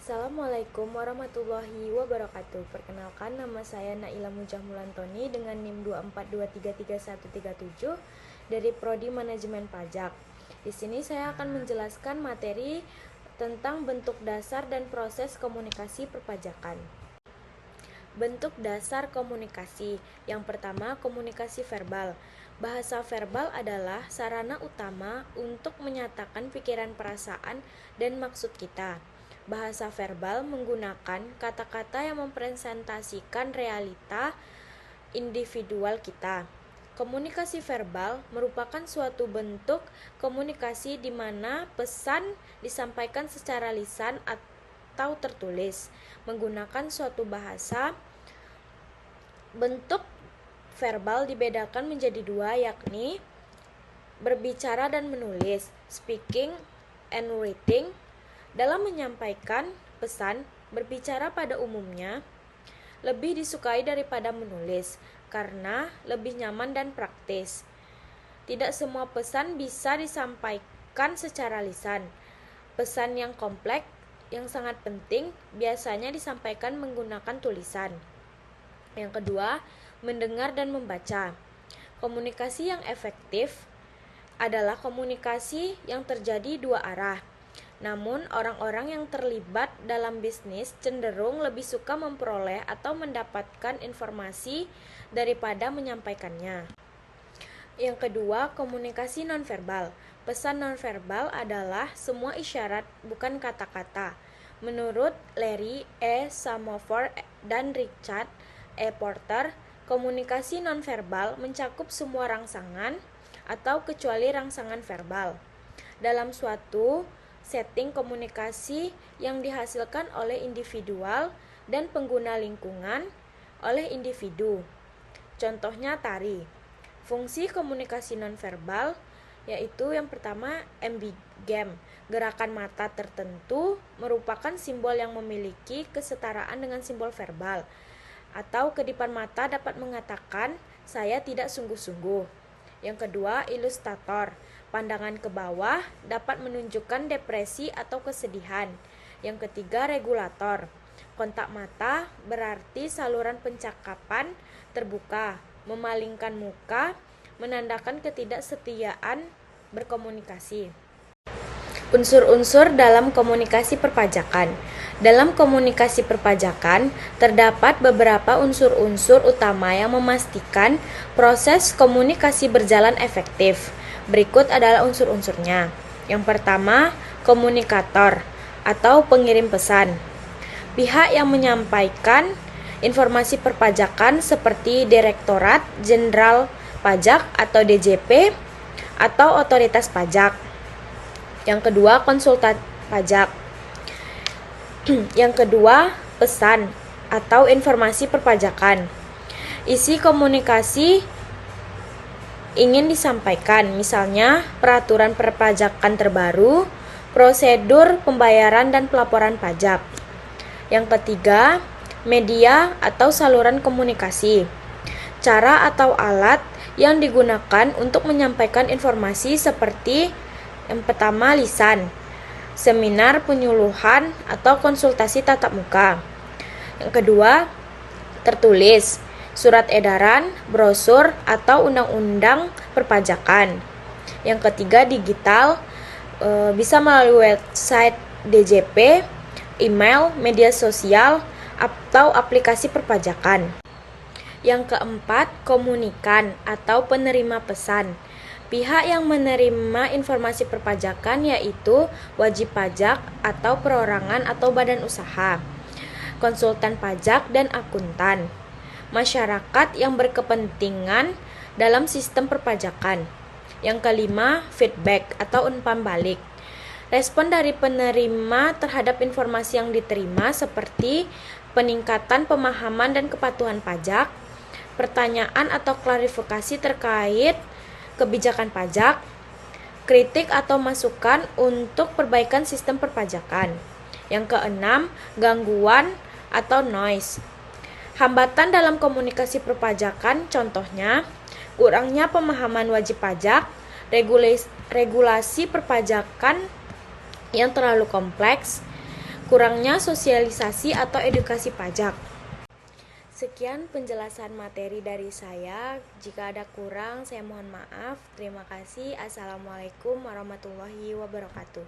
Assalamualaikum warahmatullahi wabarakatuh. Perkenalkan, nama saya Naila Mujah Mulantoni dengan NIM 242333137 dari Prodi Manajemen Pajak. Di sini saya akan menjelaskan materi tentang bentuk dasar dan proses komunikasi perpajakan. Bentuk dasar komunikasi. Yang pertama, komunikasi verbal. Bahasa verbal adalah sarana utama untuk menyatakan pikiran, perasaan, dan maksud kita. Bahasa verbal menggunakan kata-kata yang mempresentasikan realita individual kita. Komunikasi verbal merupakan suatu bentuk komunikasi di mana pesan disampaikan secara lisan atau tertulis menggunakan suatu bahasa. Bentuk verbal dibedakan menjadi dua, yakni berbicara dan menulis, speaking and writing. Dalam menyampaikan pesan, berbicara pada umumnya lebih disukai daripada menulis karena lebih nyaman dan praktis. Tidak semua pesan bisa disampaikan secara lisan. Pesan yang kompleks, yang sangat penting, biasanya disampaikan menggunakan tulisan. Yang kedua, mendengar dan membaca. Komunikasi yang efektif adalah komunikasi yang terjadi dua arah. Namun, orang-orang yang terlibat dalam bisnis cenderung lebih suka memperoleh atau mendapatkan informasi daripada menyampaikannya. Yang kedua, komunikasi nonverbal. Pesan nonverbal adalah semua isyarat, bukan kata-kata. Menurut Larry E. Samofor dan Richard E. Porter, komunikasi nonverbal mencakup semua rangsangan atau kecuali rangsangan verbal dalam suatu setting komunikasi yang dihasilkan oleh individual dan pengguna lingkungan oleh individu. Contohnya tari. Fungsi komunikasi nonverbal yaitu yang pertama ambigam. Gerakan mata tertentu merupakan simbol yang memiliki kesetaraan dengan simbol verbal. Atau kedipan mata dapat mengatakan saya tidak sungguh-sungguh. Yang kedua, ilustrator. Pandangan ke bawah dapat menunjukkan depresi atau kesedihan. Yang ketiga, regulator. Kontak mata berarti saluran pencakapan terbuka. Memalingkan muka menandakan ketidaksetiaan berkomunikasi. Unsur-unsur dalam komunikasi perpajakan. Dalam komunikasi perpajakan, terdapat beberapa unsur-unsur utama yang memastikan proses komunikasi berjalan efektif. Berikut adalah unsur-unsurnya. Yang pertama, komunikator atau pengirim pesan. Pihak yang menyampaikan informasi perpajakan seperti Direktorat Jenderal Pajak atau DJP atau otoritas pajak. Yang kedua, konsultan pajak. Yang kedua, pesan atau informasi perpajakan. Isi komunikasi ingin disampaikan, misalnya peraturan perpajakan terbaru, prosedur pembayaran dan pelaporan pajak. Yang ketiga, media atau saluran komunikasi. Cara atau alat yang digunakan untuk menyampaikan informasi seperti yang pertama, lisan, seminar, penyuluhan, atau konsultasi tatap muka. Yang kedua, tertulis, surat edaran, brosur, atau undang-undang perpajakan. Yang ketiga, digital, bisa melalui website DJP, email, media sosial, atau aplikasi perpajakan. Yang keempat, komunikan atau penerima pesan. Pihak yang menerima informasi perpajakan yaitu wajib pajak atau perorangan atau badan usaha, konsultan pajak dan akuntan, masyarakat yang berkepentingan dalam sistem perpajakan. Yang kelima, feedback atau umpan balik. Respon dari penerima terhadap informasi yang diterima seperti peningkatan pemahaman dan kepatuhan pajak, pertanyaan atau klarifikasi terkait kebijakan pajak, kritik atau masukan untuk perbaikan sistem perpajakan. Yang keenam, gangguan atau noise. Hambatan dalam komunikasi perpajakan contohnya kurangnya pemahaman wajib pajak, regulasi perpajakan yang terlalu kompleks, kurangnya sosialisasi atau edukasi pajak. Sekian penjelasan materi dari saya. Jika ada kurang, saya mohon maaf. Terima kasih. Assalamualaikum warahmatullahi wabarakatuh.